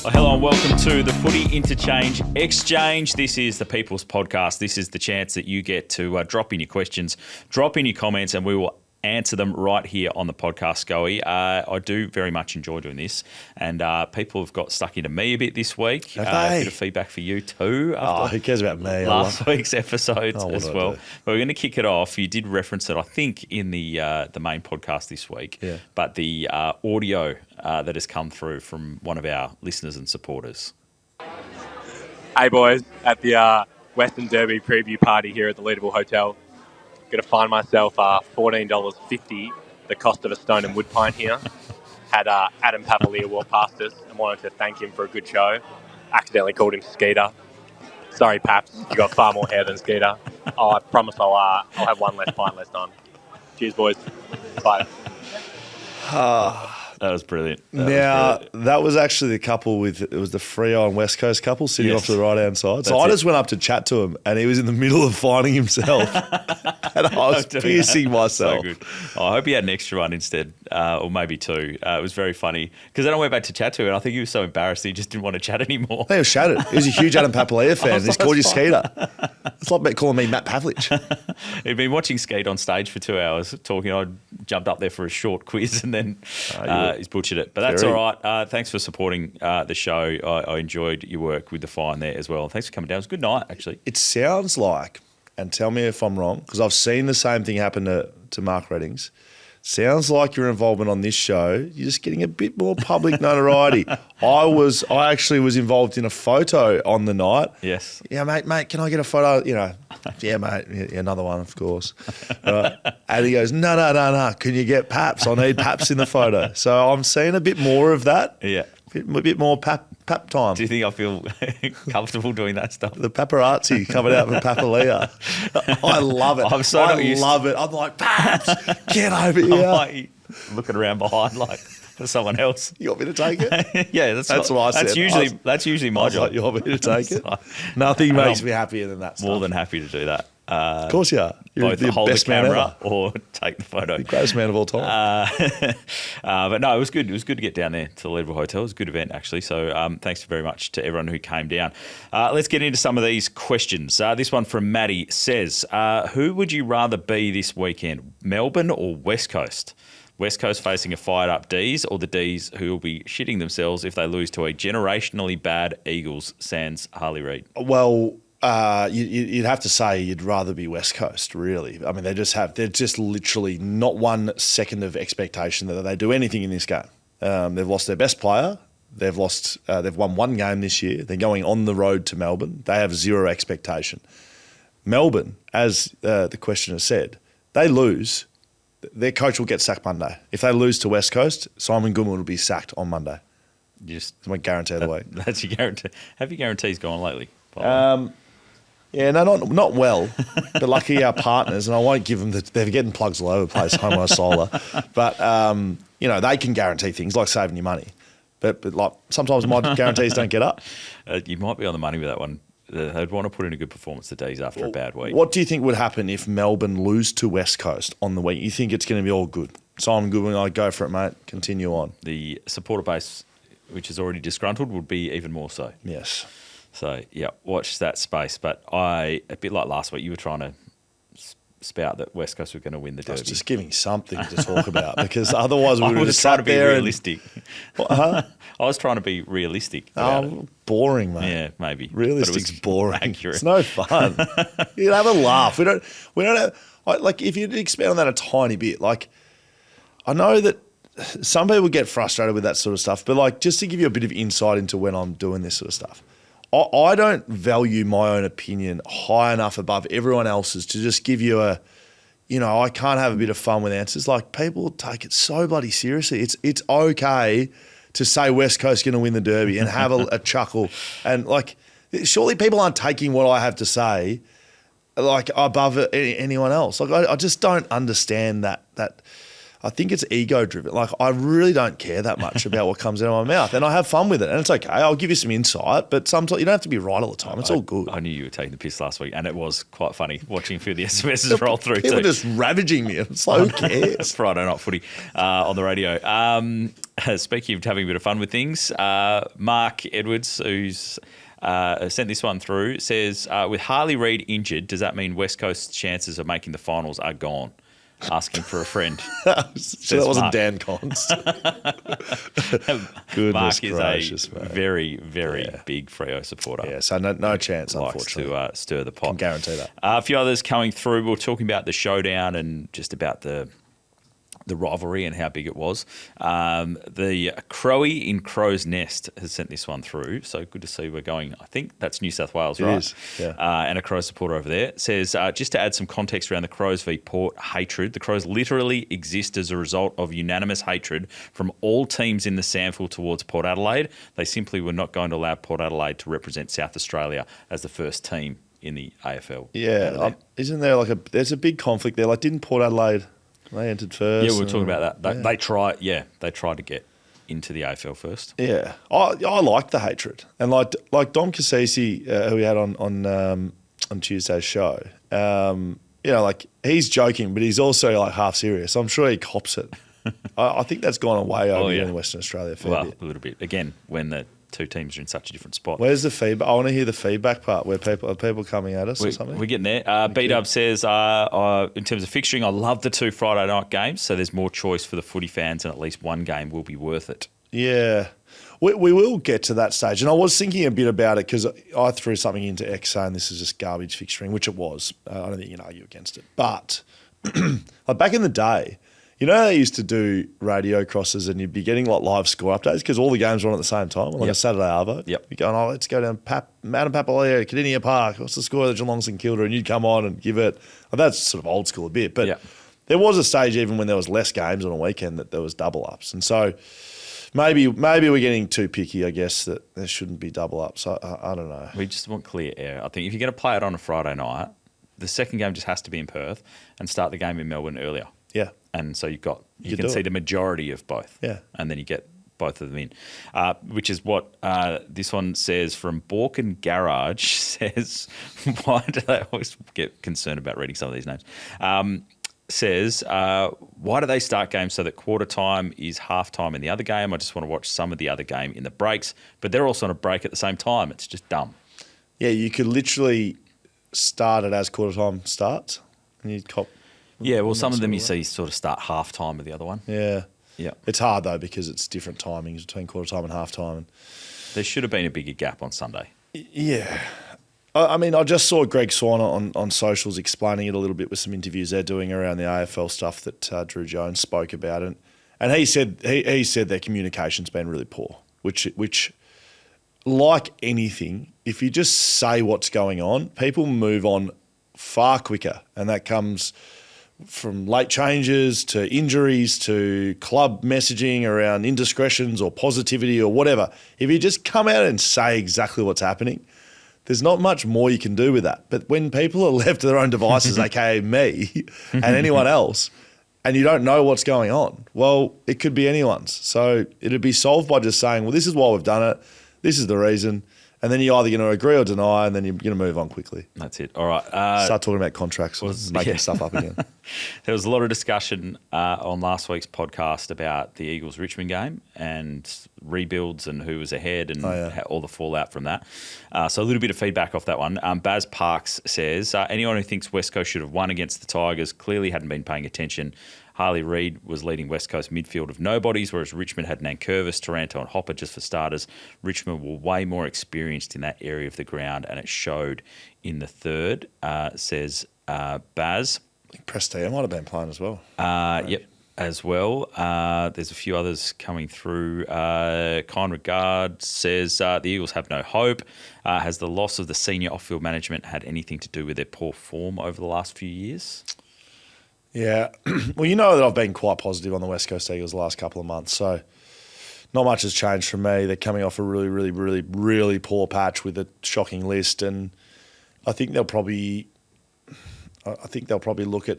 Well, hello and welcome to the Footy Interchange Exchange. This is the People's Podcast. This is the chance that you get to drop in your questions, drop in your comments, and we will answer them right here on the podcast, Schoey. I do very much enjoy doing this, and people have got stuck into me a bit this week. A bit of feedback for you too. Who cares about me? Last week's episode as well. But we're going to kick it off. You did reference it, I think, in the main podcast this week. Yeah. But the audio that has come through from one of our listeners and supporters. Hey boys, at the Western Derby preview party here at the Leaderville Hotel. Going to find myself $14.50, the cost of a stone and wood pint here. Had Adam Papalia walk past us and wanted to thank him for a good show. Accidentally called him Skeeter. Sorry, Paps, you got far more hair than Skeeter. I promise I'll have one less pint left on. Cheers, boys. Bye. That was brilliant. That was actually the couple it was the Freo and West Coast couple sitting off to the right-hand side. So I just went up to chat to him and he was in the middle of finding himself. And I was piercing myself. So good. I hope he had an extra one instead, or maybe two. It was very funny because then I went back to chat to him and I think he was so embarrassed he just didn't want to chat anymore. He was shattered. He was a huge Adam Papalia fan. He's called you Skeeter. It's like calling me Matt Pavlich. He'd been watching Skeet on stage for 2 hours talking. I jumped up there for a short quiz and then he's butchered it. But that's all right. Thanks for supporting the show. I enjoyed your work with the fine there as well. Thanks for coming down. It was a good night, actually. It sounds like, and tell me if I'm wrong, because I've seen the same thing happen to Mark Reddings. Sounds like your involvement on this show, you're just getting a bit more public notoriety. I actually was involved in a photo on the night. Yes. Yeah, mate, can I get a photo? You know, yeah, mate, yeah, another one, of course. Right. And he goes, no. Can you get Paps? I need Paps in the photo. So I'm seeing a bit more of that. Yeah. A bit more pap time. Do you think I feel comfortable doing that stuff? The paparazzi coming out from Papalia. I love it. I love it. I'm like, Paps, get over here. I'm like looking around behind like for someone else. You want me to take it? Yeah, that's what I said. That's usually my job. Like, you want me to take it? Nothing makes me happier than that stuff. More than happy to do that. Of course you are. You're both the hold best the camera man ever. or take the photo. The greatest man of all time. But no, it was good. It was good to get down there to the Leaderville Hotel. It was a good event, actually. So thanks very much to everyone who came down. Let's get into some of these questions. This one from Maddie says, who would you rather be this weekend, Melbourne or West Coast? West Coast facing a fired-up D's or the D's who will be shitting themselves if they lose to a generationally bad Eagles, sans Harley Reid? Well, you'd have to say you'd rather be West Coast, really. I mean, they're just literally not 1 second of expectation that they do anything in this game. They've lost their best player. They've won 1 game this year. They're going on the road to Melbourne. They have 0 expectation. Melbourne, as the questioner said, they lose. Their coach will get sacked Monday. If they lose to West Coast, Simon Goodwin will be sacked on Monday. That's my guarantee of the week. That's your guarantee. Have your guarantees gone lately? Yeah, no, not well. But lucky our partners, and I won't give them they're getting plugs all over the place, Homo Solar. But, they can guarantee things like saving your money. But like sometimes my guarantees don't get up. You might be on the money with that one. They'd want to put in a good performance the D's after a bad week. What do you think would happen if Melbourne lose to West Coast on the week? You think it's going to be all good? Simon Goodwin, I'd go for it, mate. Continue on. The supporter base, which is already disgruntled, would be even more so. Yes. So, yeah, watch that space. But a bit like last week, you were trying to spout that West Coast were going to win the Derby. I was just giving something to talk about because otherwise we would have just sat I there. was trying to be realistic. I was trying to be realistic about it. Boring, mate. Yeah, maybe. Realistic's boring. Accurate. It's no fun. You have a laugh. We don't have, like, if you expand on that a tiny bit, like, I know that some people get frustrated with that sort of stuff, but like, just to give you a bit of insight into when I'm doing this sort of stuff, I don't value my own opinion high enough above everyone else's to just give you I can't have a bit of fun with answers. Like, people take it so bloody seriously. It's okay to say West Coast going to win the Derby and have a chuckle. And like, surely people aren't taking what I have to say like above anyone else. Like, I just don't understand that. I think it's ego driven. Like, I really don't care that much about what comes out of my mouth, and I have fun with it, and it's okay. I'll give you some insight, but sometimes you don't have to be right all the time. It's all good. I knew you were taking the piss last week, and it was quite funny watching a few of the SMSs roll through. People were just ravaging me. It's like, who cares? Friday Night Footy on the radio. speaking of having a bit of fun with things, Mark Edwards, who's sent this one through, says, with Reilly injured, does that mean West Coast's chances of making the finals are gone? Asking for a friend. So that wasn't Dan Cons. Mark is gracious, a mate. very, very big Freo supporter. Yeah, so no chance, Likes unfortunately. to stir the pot. Can guarantee that. A few others coming through. We were talking about the showdown and just about the rivalry and how big it was. The Crowie in Crow's Nest has sent this one through. So good to see we're going. I think that's New South Wales, right? It is, yeah. And a Crows supporter over there says, just to add some context around the Crows v Port hatred, the Crows literally exist as a result of unanimous hatred from all teams in the SANFL towards Port Adelaide. They simply were not going to allow Port Adelaide to represent South Australia as the first team in the AFL. Yeah, isn't there there's a big conflict there? Like, didn't Port Adelaide, they entered first? Yeah, we were talking about that. They tried to get into the AFL first. Yeah, I like the hatred, and like Dom Cassisi, who we had on Tuesday's show. Like, he's joking, but he's also like half serious. I'm sure he cops it. I think that's gone away over here in Western Australia. A little bit. Again, when the two teams are in such a different spot. Where's the feedback? I want to hear the feedback part where people coming at us or something. We're getting there. B-Dub says, in terms of fixturing, I love the 2 Friday night games, so there's more choice for the footy fans and at least one game will be worth it. Yeah. We will get to that stage. And I was thinking a bit about it because I threw something into X saying this is just garbage fixturing, which it was. I don't think you can argue against it. But like back in the day, you know, they used to do radio crosses and you'd be getting like live score updates because all the games were on at the same time, like a Saturday arvo. Yep. You're going, let's go down Adam Papalia, Cadinia Park. What's the score of the Geelong St Kilda? And you'd come on and give it. Well, that's sort of old school a bit. But there was a stage even when there was less games on a weekend that there was double ups. And so maybe we're getting too picky, I guess, that there shouldn't be double ups. I don't know. We just want clear air. I think if you're going to play it on a Friday night, the second game just has to be in Perth and start the game in Melbourne earlier. Yeah. And so you can see the majority of both. Yeah. And then you get both of them in, which is what this one says from Borkin Garage says, why do they always get concerned about reading some of these names? Says, why do they start games so that quarter time is half time in the other game? I just want to watch some of the other game in the breaks, but they're also on a break at the same time. It's just dumb. Yeah, you could literally start it as quarter time starts and you'd cop. Yeah, well, some of them you see sort of start half time with the other one. Yeah. Yeah. It's hard though because it's different timings between quarter time and half time. There should have been a bigger gap on Sunday. Yeah. I mean, I just saw Greg Swan on socials explaining it a little bit with some interviews they're doing around the AFL stuff that Drew Jones spoke about. And he said their communication's been really poor, which like anything, if you just say what's going on, people move on far quicker. And that comes from late changes to injuries to club messaging around indiscretions or positivity or whatever. If you just come out and say exactly what's happening, there's not much more you can do with that. But when people are left to their own devices, aka me and anyone else, and you don't know what's going on, well, it could be anyone's. So it'd be solved by just saying, well, this is why we've done it. This is the reason. And then you're either going to agree or deny, and then you're going to move on quickly. That's it. All right. Start talking about contracts or making stuff up again. There was a lot of discussion on last week's podcast about the Eagles-Richmond game and rebuilds and who was ahead and all the fallout from that. So a little bit of feedback off that one. Baz Parks says, anyone who thinks West Coast should have won against the Tigers clearly hadn't been paying attention. Harley Reid was leading West Coast midfield of nobodies, whereas Richmond had Nankervis, Taranto and Hopper just for starters. Richmond were way more experienced in that area of the ground, and it showed in the third, says Baz. I think Prestia might have been playing as well. Yep, as well. There's a few others coming through. Kind Regard says the Eagles have no hope. Has the loss of the senior off-field management had anything to do with their poor form over the last few years? Yeah. Well, you know that I've been quite positive on the West Coast Eagles the last couple of months, so not much has changed for me. They're coming off a really, really, really, really poor patch with a shocking list, and I think they'll probably look at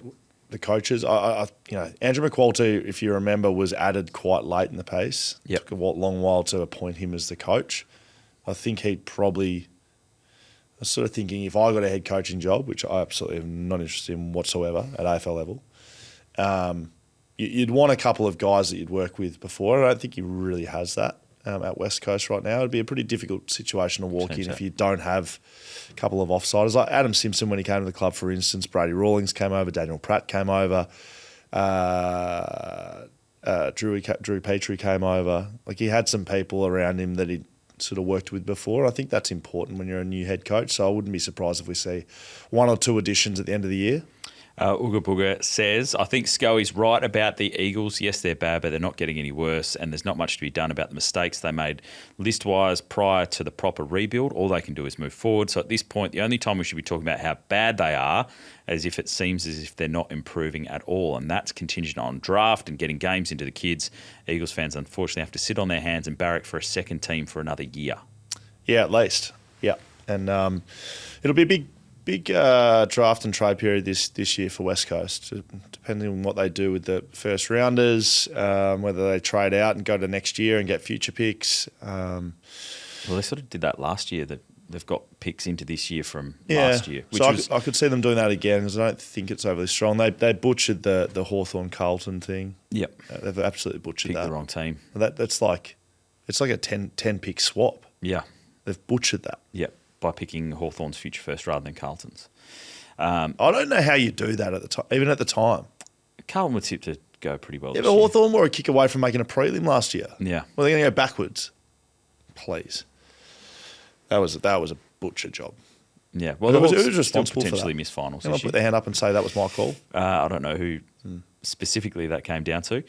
the coaches. Andrew McQualty, if you remember, was added quite late in the piece. Yep. It took a long while to appoint him as the coach. I think he'd probably... I was sort of thinking if I got a head coaching job, which I absolutely am not interested in whatsoever at AFL level, you'd want a couple of guys that you'd work with before. I don't think he really has that at West Coast right now. It'd be a pretty difficult situation to walk in if you don't have a couple of offsiders. Like Adam Simpson when he came to the club, for instance, Brady Rawlings came over, Daniel Pratt came over, Drew Petrie came over. Like he had some people around him that he'd sort of worked with before. I think that's important when you're a new head coach. So I wouldn't be surprised if we see 1 or 2 additions at the end of the year. Ooga Booga says, I think Schoey's right about the Eagles. Yes, they're bad, but they're not getting any worse, and there's not much to be done about the mistakes they made list-wise prior to the proper rebuild. All they can do is move forward. So at this point, the only time we should be talking about how bad they are as if it seems as if they're not improving at all, and that's contingent on draft and getting games into the kids. Eagles fans, unfortunately, have to sit on their hands and barrack for a second team for another year. Yeah, at least. Yeah. And it'll be a big draft and trade period this year for West Coast, depending on what they do with the first rounders, whether they trade out and go to next year and get future picks. Well, they sort of did that last year, that they've got picks into this year from last year. Which I could see them doing that again because I don't think it's overly strong. They butchered the Hawthorn-Carlton thing. Yep. They've absolutely butchered Picked the wrong team. It's like a 10 pick swap. Yeah. They've butchered that. Yep. By picking Hawthorn's future first rather than Carlton's. I don't know how you do that at the time, even at the time. Carlton would tip to go pretty well. Yeah, this but year. Hawthorn were a kick away from making a prelim last year. Yeah. Well, they're going to go backwards. Please. That was a butcher job. Yeah. Well, who was still responsible for potentially that? miss finals Anyone this year. put their hand up and say that was my call? I don't know who specifically that came down to.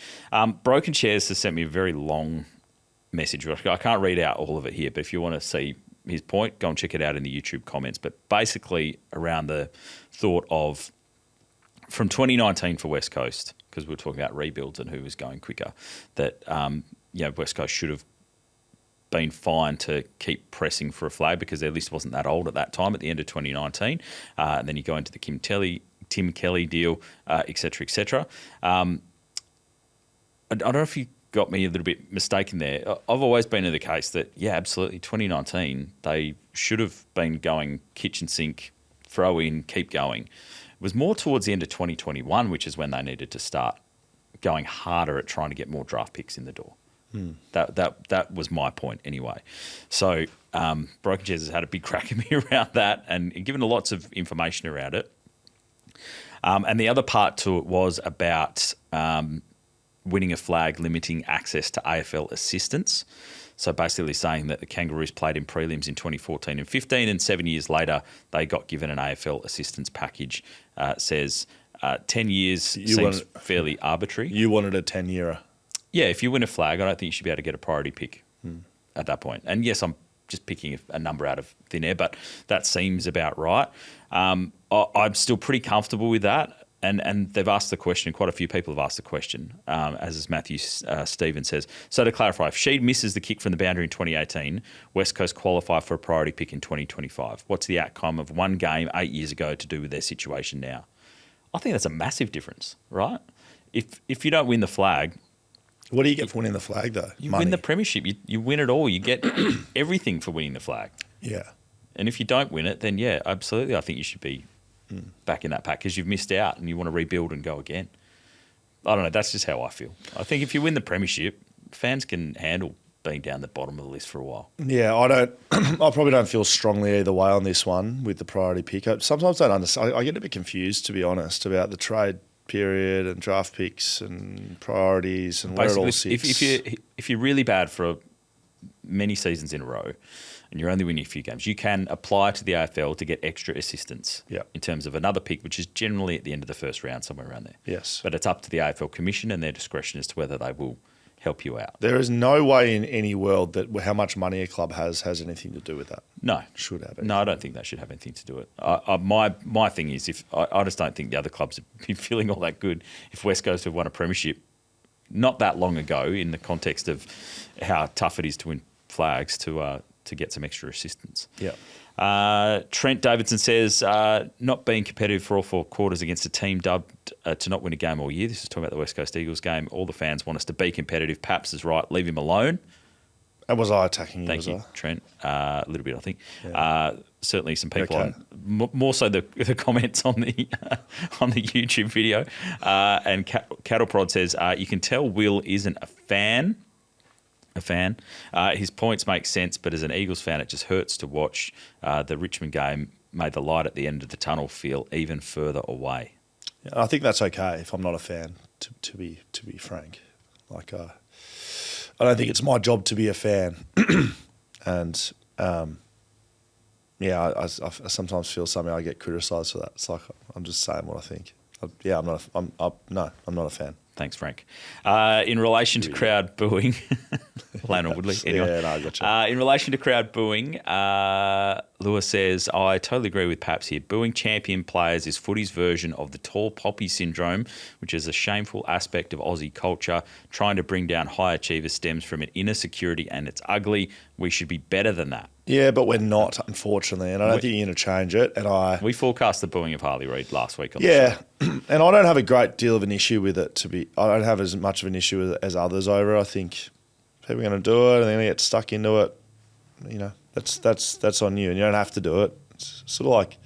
Broken Chairs has sent me a very long message. I can't read out all of it here, but if you want to see his point, go and check it out in the YouTube comments. But basically around the thought of from 2019 for West Coast, because we were talking about rebuilds and who was going quicker, that West Coast should have been fine to keep pressing for a flag because their list wasn't that old at that time at the end of 2019. And then you go into the Tim Kelly deal, et cetera, et cetera. I don't know if you got me a little bit mistaken there. I've always been in the case that, yeah, absolutely, 2019, they should have been going kitchen sink, throw in, keep going. It was more towards the end of 2021, which is when they needed to start going harder at trying to get more draft picks in the door. That was my point anyway. So Broken Chairs has had a big crack at me around that and given lots of information around it. And the other part to it was about winning a flag limiting access to AFL assistance. So basically saying that the Kangaroos played in prelims in 2014 and 15 and 7 years later they got given an AFL assistance package. Says 10 years seems fairly arbitrary. You wanted a 10-yearer. Yeah, if you win a flag, I don't think you should be able to get a priority pick at that point. And yes, I'm just picking a number out of thin air, but that seems about right. I'm still pretty comfortable with that. And they've asked the question, quite a few people have asked the question, as Matthew Stevens says. So to clarify, if Sheed misses the kick from the boundary in 2018, West Coast qualify for a priority pick in 2025. What's the outcome of one game 8 years ago to do with their situation now? I think that's a massive difference, right? If you don't win the flag... What do you get for winning the flag, though? You Money. win the premiership. You win it all. You get everything for winning the flag. Yeah. And if you don't win it, then, yeah, absolutely, I think you should be back in that pack because you've missed out and you want to rebuild and go again. I don't know. That's just how I feel. I think if you win the premiership, fans can handle being down the bottom of the list for a while. Yeah, I probably don't feel strongly either way on this one with the priority pick. Sometimes I don't understand. I get a bit confused, to be honest, about the trade period and draft picks and priorities and basically, where it all sits. If you're really bad for many seasons in a row and you're only winning a few games, you can apply to the AFL to get extra assistance in terms of another pick, which is generally at the end of the first round, somewhere around there. Yes. But it's up to the AFL Commission and their discretion as to whether they will help you out. There is no way in any world that how much money a club has anything to do with that. No. Should have anything. No, I don't think that should have anything to do with it. My thing is, I just don't think the other clubs have been feeling all that good if West Coast have won a premiership not that long ago in the context of how tough it is to win flags to get some extra assistance. Yeah. Trent Davidson says, not being competitive for all 4 quarters against a team dubbed to not win a game all year. This is talking about the West Coast Eagles game. All the fans want us to be competitive. Paps is right. Leave him alone. And was I attacking you? Thank was you, I? Trent. A little bit, I think. Yeah. Certainly some people Okay. more so the comments on the on the YouTube video. And Cattle Prod says, you can tell Will isn't a fan. His points make sense, but as an Eagles fan, it just hurts to watch the Richmond game made the light at the end of the tunnel feel even further away. Yeah, I think that's okay if I'm not a fan, to be frank. Like, I don't think it's my job to be a fan. And, yeah, I sometimes feel something I get criticised for that. It's like I'm just saying what I think. I'm not a fan. Thanks, Frank. In relation to crowd booing, Lana Woodley. Anyway. Yeah, no, I gotcha. In relation to crowd booing, Lewis says, I totally agree with Paps here. Booing champion players is footy's version of the tall poppy syndrome, which is a shameful aspect of Aussie culture. Trying to bring down high achievers stems from an inner security and it's ugly. We should be better than that. Yeah, but we're not, unfortunately, and I don't think you're going to change it. And we forecast the booing of Harley Reid last week on the show. And I don't have a great deal of an issue with it. I don't have as much of an issue as others over it. I think people are going to do it and they're going to get stuck into it. You know, that's on you, and you don't have to do it. It's sort of like,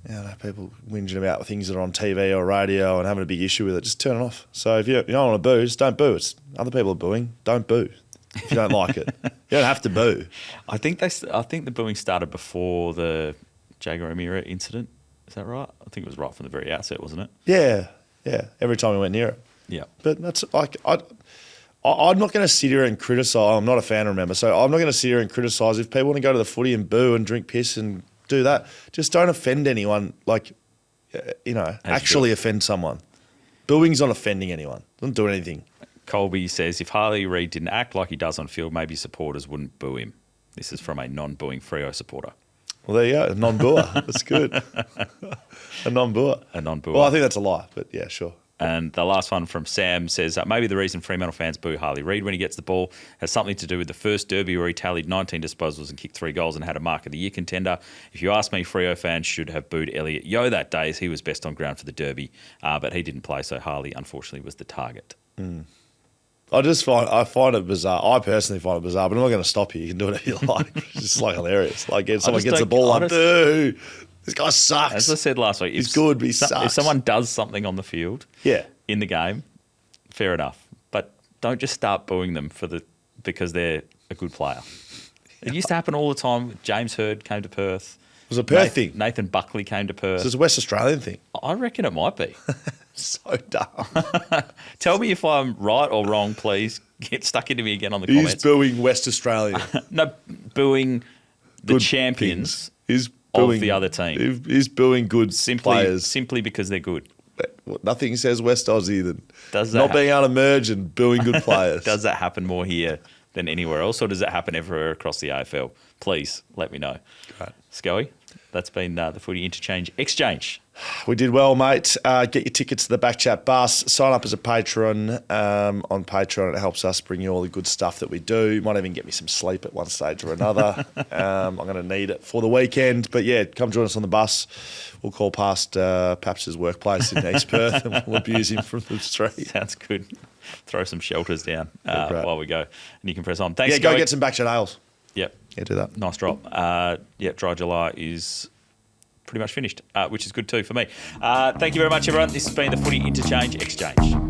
you know, people whinging about things that are on TV or radio and having a big issue with it. Just turn it off. So if you don't want to boo, just don't boo. It's other people are booing. Don't boo. If you don't like it, you don't have to boo. I think the booing started before the Jaguar O'Meara incident. Is that right? I think it was right from the very outset, wasn't it? Yeah. Every time we went near it. Yeah. But that's like I'm not going to sit here and criticise. I'm not a fan, remember, so I'm not going to sit here and criticise if people want to go to the footy and boo and drink piss and do that. Just don't offend anyone. Like, you know, actually offend someone. Booing's not offending anyone. Doesn't do anything. Colby says, if Harley Reid didn't act like he does on field, maybe supporters wouldn't boo him. This is from a non-booing Freo supporter. Well, there you go. A non-booer. That's good. A non-booer. A non-booer. Well, I think that's a lie, but yeah, sure. And the last one from Sam says, maybe the reason Fremantle fans boo Harley Reid when he gets the ball has something to do with the first derby where he tallied 19 disposals and kicked 3 goals and had a Mark of the Year contender. If you ask me, Freo fans should have booed Elliot Yeo that day as he was best on ground for the derby, but he didn't play, so Harley unfortunately was the target. I find it bizarre. I personally find it bizarre, but I'm not going to stop you. You can do whatever you like. It's just like hilarious. Like someone gets the ball, like, boo, this guy sucks. As I said last week, he's good, but he sucks. If someone does something on the field, in the game, fair enough. But don't just start booing them because they're a good player. It used to happen all the time. James Hird came to Perth. It was a Perth thing. Nathan Buckley came to Perth. It's a West Australian thing. I reckon it might be. So dumb. Tell me if I'm right or wrong, please. Get stuck into me again on the comments. He's booing West Australia. No, booing the good champions of the other team. He's booing good players. Simply because they're good. Nothing says West Aussie than not being able to merge and booing good players. Does that happen more here than anywhere else, or does it happen everywhere across the AFL? Please let me know. Great. Schoey, that's been the Footy Interchange Exchange. We did well, mate. Get your tickets to the BackChat bus. Sign up as a patron on Patreon. It helps us bring you all the good stuff that we do. Might even get me some sleep at one stage or another. I'm going to need it for the weekend. But, yeah, come join us on the bus. We'll call past Paps' workplace in East Perth and we'll abuse him from the street. Sounds good. Throw some shelters down while we go. And you can press on. Thanks, Yeah, go get some BackChat ales. Yep. Yeah, do that. Nice drop. Dry July is pretty much finished, which is good too for me. Thank you very much, everyone. This has been the Footy Interchange Exchange.